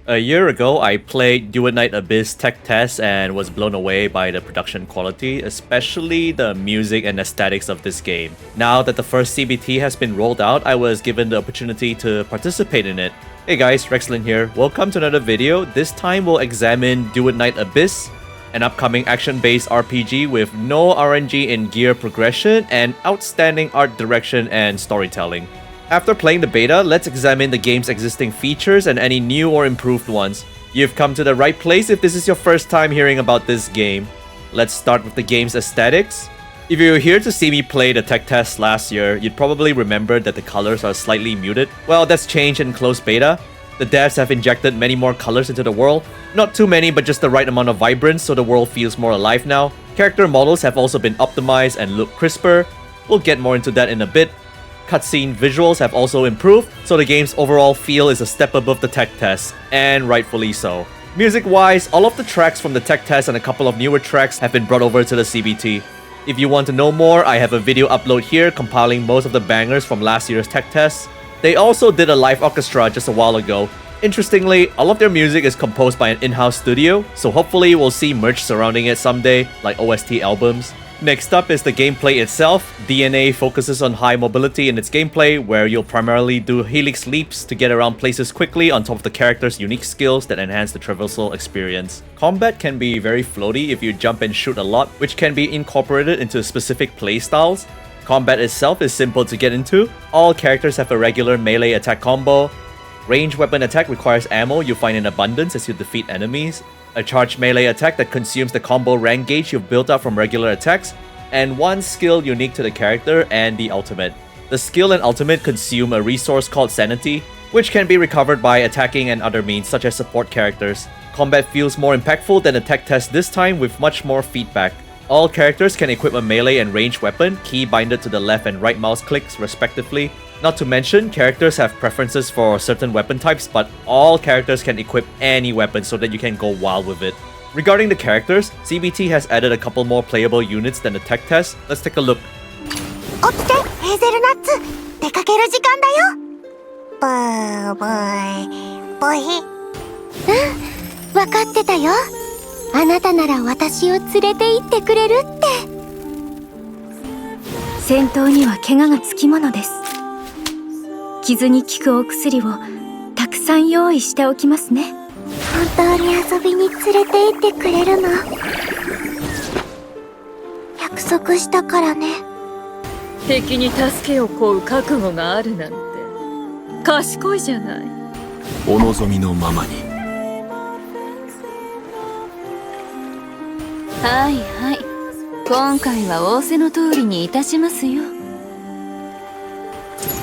A year ago, I played Duet Abyss tech test and was blown away by the production quality, especially the music and aesthetics of this game. Now that the first CBT has been rolled out, I was given the opportunity to participate in it. Hey guys, Rexlent here. Welcome to another video. This time we'll examine Duet Abyss, an upcoming action-based RPG with no RNG in gear progression and outstanding art direction and storytelling. After playing the beta, let's examine the game's existing features and any new or improved ones. You've come to the right place if this is your first time hearing about this game. Let's start with the game's aesthetics. If you were here to see me play the tech test last year, you'd probably remember that the colors are slightly muted. Well, that's changed in closed beta. The devs have injected many more colors into the world. Not too many, but just the right amount of vibrance so the world feels more alive now. Character models have also been optimized and look crisper. We'll get more into that in a bit. Cutscene visuals have also improved, so the game's overall feel is a step above the tech test, and rightfully so. Music-wise, all of the tracks from the tech test and a couple of newer tracks have been brought over to the CBT. If you want to know more, I have a video upload here compiling most of the bangers from last year's tech test. They also did a live orchestra just a while ago. Interestingly, all of their music is composed by an in-house studio, so hopefully we'll see merch surrounding it someday, like OST albums. Next up is the gameplay itself. DNA focuses on high mobility in its gameplay, where you'll primarily do helix leaps to get around places quickly on top of the character's unique skills that enhance the traversal experience. Combat can be very floaty if you jump and shoot a lot, which can be incorporated into specific playstyles. Combat itself is simple to get into. All characters have a regular melee attack combo. Ranged weapon attack requires ammo you find in abundance as you defeat enemies. A charged melee attack that consumes the combo rank gauge you've built up from regular attacks, and one skill unique to the character and the ultimate. The skill and ultimate consume a resource called Sanity, which can be recovered by attacking and other means such as support characters. Combat feels more impactful than the tech test this time with much more feedback. All characters can equip a melee and ranged weapon, key binded to the left and right mouse clicks respectively. Not to mention, characters have preferences for certain weapon types, but all characters can equip any weapon so that you can go wild with it. Regarding the characters, CBT has added a couple more playable units than the tech test. Let's take a look. 起きて、ヘーゼルナッツ。出かける時間だよ。ブーブー、ブヒ。うん、わかってたよ。あなたなら私を連れて行ってくれるって。戦闘には怪我がつきものです。傷に効くお薬をたくさん用意しておきますね。本当に遊びに連れて行ってくれるの？約束したからね。敵に助けを請う覚悟があるなんて賢いじゃない。お望みのままに。はいはい、今回は仰せの通りにいたしますよ。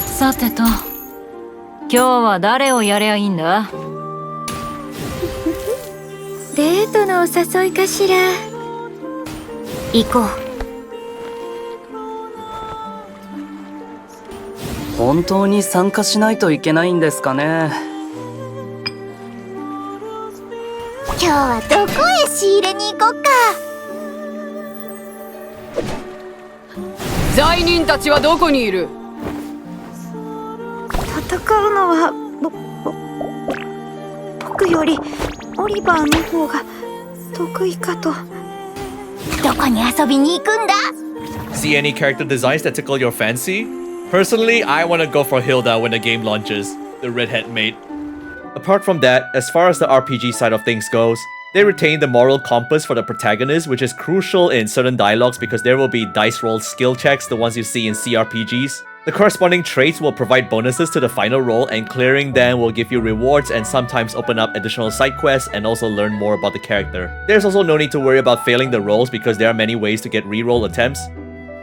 さてと、今日は誰をやりゃいいんだ？デートのお誘いかしら。行こう。本当に参加しないといけないんですかね。今日はどこへ仕入れに行こっか。罪人たちはどこにいる？戦うのは僕よりオリバーの方が得意かと。どこに遊びに行くんだ？ See any character designs that tickle your fancy? Personally, I want to go for Hilda when the game launches, the redhead mate. Apart from that, as far as the RPG side of things goes, they retain the moral compass for the protagonist, which is crucial in certain dialogues because there will be dice roll skill checks, the ones you see in CRPGs. The corresponding traits will provide bonuses to the final roll, and clearing them will give you rewards and sometimes open up additional side quests and also learn more about the character. There's also no need to worry about failing the rolls because there are many ways to get reroll attempts.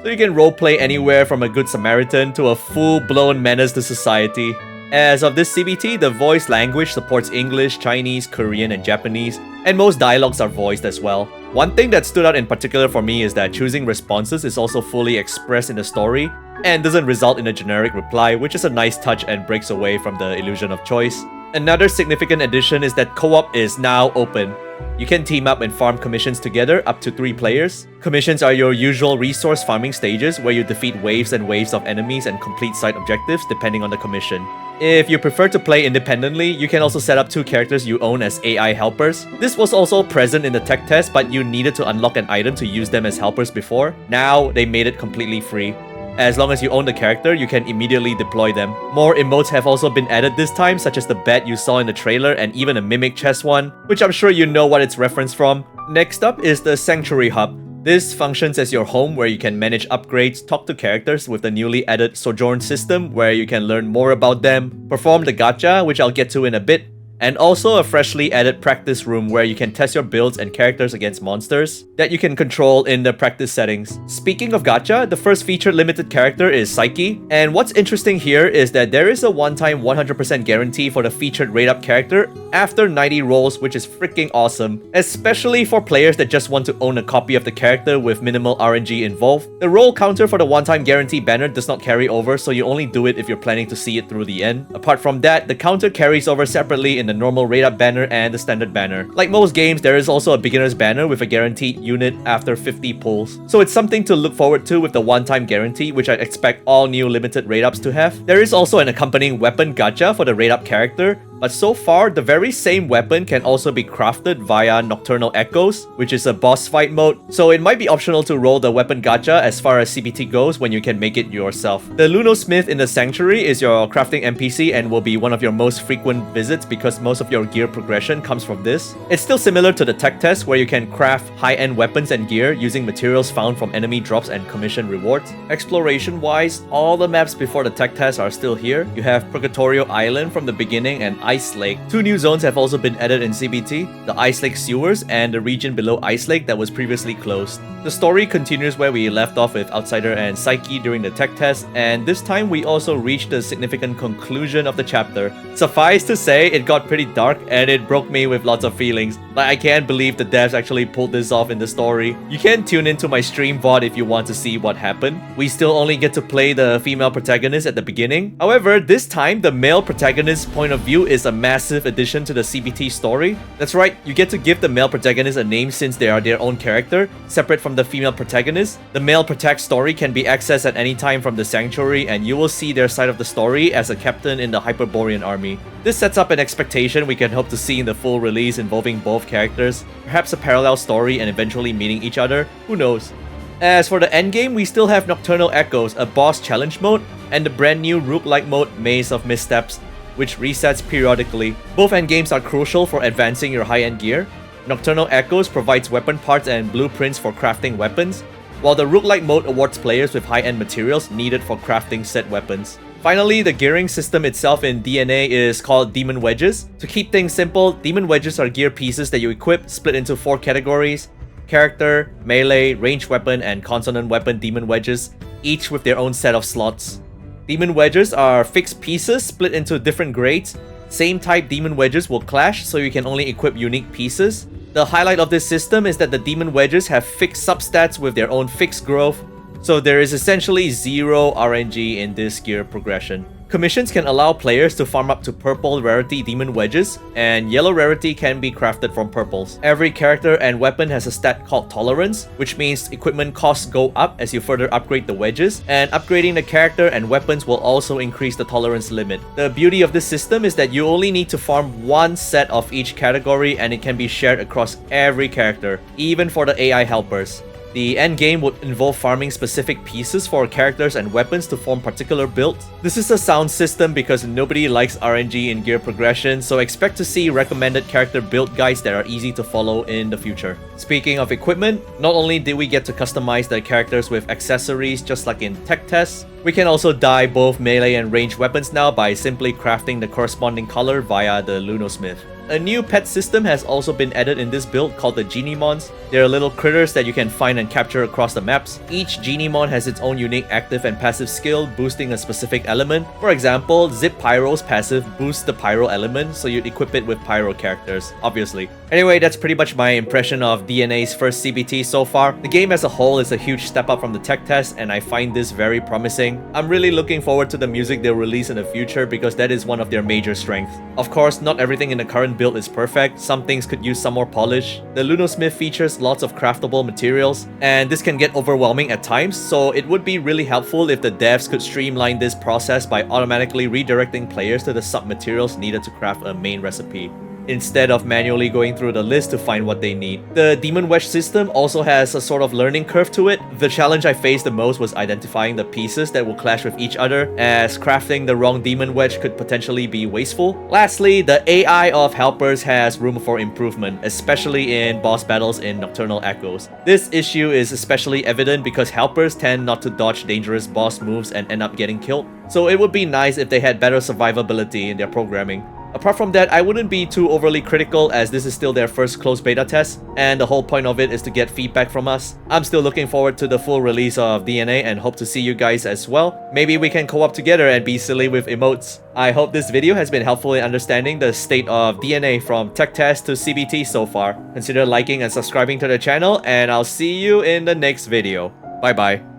So you can roleplay anywhere from a good Samaritan to a full-blown menace to society. As of this CBT, the voice language supports English, Chinese, Korean, and Japanese, and most dialogues are voiced as well. One thing that stood out in particular for me is that choosing responses is also fully expressed in the story, and doesn't result in a generic reply, which is a nice touch and breaks away from the illusion of choice. Another significant addition is that co-op is now open. You can team up and farm commissions together up to 3 players. Commissions are your usual resource farming stages where you defeat waves and waves of enemies and complete side objectives depending on the commission. If you prefer to play independently, you can also set up 2 characters you own as AI helpers. This was also present in the tech test, but you needed to unlock an item to use them as helpers before. Now, they made it completely free. As long as you own the character, you can immediately deploy them. More emotes have also been added this time, such as the bat you saw in the trailer and even a mimic chest one, which I'm sure you know what it's referenced from. Next up is the Sanctuary Hub. This functions as your home where you can manage upgrades, talk to characters with the newly added Sojourn system where you can learn more about them, perform the Gacha, which I'll get to in a bit, and also a freshly added practice room where you can test your builds and characters against monsters that you can control in the practice settings. Speaking of Gacha, the first featured limited character is Psyche, and what's interesting here is that there is a one-time 100% guarantee for the featured rate-up character after 90 rolls, which is freaking awesome, especially for players that just want to own a copy of the character with minimal RNG involved. The roll counter for the one-time guarantee banner does not carry over, so you only do it if you're planning to see it through the end. Apart from that, the counter carries over separately in the normal rate-up banner and the standard banner. Like most games, there is also a beginner's banner with a guaranteed unit after 50 pulls. So it's something to look forward to with the one-time guarantee, which I expect all new limited rate-ups to have. There is also an accompanying weapon gacha for the rate-up character, but so far, the very same weapon can also be crafted via Nocturnal Echoes, which is a boss fight mode, so it might be optional to roll the weapon gacha as far as CBT goes when you can make it yourself. The Lunosmith in the Sanctuary is your crafting NPC and will be one of your most frequent visits because most of your gear progression comes from this. It's still similar to the tech test where you can craft high-end weapons and gear using materials found from enemy drops and commission rewards. Exploration-wise, all the maps before the tech test are still here. You have Purgatorio Island from the beginning and Ice Lake. 2 new zones have also been added in CBT, the Ice Lake Sewers and the region below Ice Lake that was previously closed. The story continues where we left off with Outsider and Psyche during the tech test, and this time we also reached the significant conclusion of the chapter. Suffice to say, it got pretty dark and it broke me with lots of feelings. Like, I can't believe the devs actually pulled this off in the story. You can tune into my stream VOD if you want to see what happened. We still only get to play the female protagonist at the beginning. However, this time the male protagonist's point of view is a massive addition to the CBT story. That's right, you get to give the male protagonist a name since they are their own character, separate from the female protagonist. The male protag story can be accessed at any time from the Sanctuary, and you will see their side of the story as a captain in the Hyperborean army. This sets up an expectation we can hope to see in the full release involving both characters, perhaps a parallel story and eventually meeting each other, who knows. As for the endgame, we still have Nocturnal Echoes, a boss challenge mode, and the brand new roguelike mode Maze of Missteps, which resets periodically. Both endgames are crucial for advancing your high-end gear. Nocturnal Echoes provides weapon parts and blueprints for crafting weapons, while the roguelike mode awards players with high-end materials needed for crafting said weapons. Finally, the gearing system itself in DNA is called Demon Wedges. To keep things simple, Demon Wedges are gear pieces that you equip, split into 4 categories: character, melee, ranged weapon, and consonant weapon Demon Wedges, each with their own set of slots. Demon Wedges are fixed pieces split into different grades. Same type Demon Wedges will clash, so you can only equip unique pieces. The highlight of this system is that the Demon Wedges have fixed substats with their own fixed growth, so there is essentially 0 RNG in this gear progression. Commissions can allow players to farm up to purple rarity Demon Wedges, and yellow rarity can be crafted from purples. Every character and weapon has a stat called Tolerance, which means equipment costs go up as you further upgrade the wedges, and upgrading the character and weapons will also increase the tolerance limit. The beauty of this system is that you only need to farm 1 set of each category and it can be shared across every character, even for the AI helpers. The endgame would involve farming specific pieces for characters and weapons to form particular builds. This is a sound system because nobody likes RNG in gear progression, so expect to see recommended character build guides that are easy to follow in the future. Speaking of equipment, not only did we get to customize the characters with accessories just like in tech tests, we can also dye both melee and ranged weapons now by simply crafting the corresponding color via the Lunosmith. A new pet system has also been added in this build called the Genimons. They are little critters that you can find and capture across the maps. Each Genimon has its own unique active and passive skill boosting a specific element. For example, Zip Pyro's passive boosts the Pyro element, so you'd equip it with Pyro characters, obviously. Anyway, that's pretty much my impression of DNA's first CBT so far. The game as a whole is a huge step up from the tech test, and I find this very promising. game. I'm really looking forward to the music they'll release in the future because that is one of their major strengths. Of course, not everything in the current build is perfect. Some things could use some more polish. The Lunosmith features lots of craftable materials, and this can get overwhelming at times, so it would be really helpful if the devs could streamline this process by automatically redirecting players to the sub-materials needed to craft a main recipe, instead of manually going through the list to find what they need. The Demon Wedge system also has a sort of learning curve to it. The challenge I faced the most was identifying the pieces that will clash with each other, as crafting the wrong Demon Wedge could potentially be wasteful. Lastly, the AI of helpers has room for improvement, especially in boss battles in Nocturnal Echoes. This issue is especially evident because helpers tend not to dodge dangerous boss moves and end up getting killed, so it would be nice if they had better survivability in their programming. Apart from that, I wouldn't be too overly critical as this is still their first closed beta test, and the whole point of it is to get feedback from us. I'm still looking forward to the full release of DNA and hope to see you guys as well. Maybe we can co-op together and be silly with emotes. I hope this video has been helpful in understanding the state of DNA from tech test to CBT so far. Consider liking and subscribing to the channel, and I'll see you in the next video. Bye bye.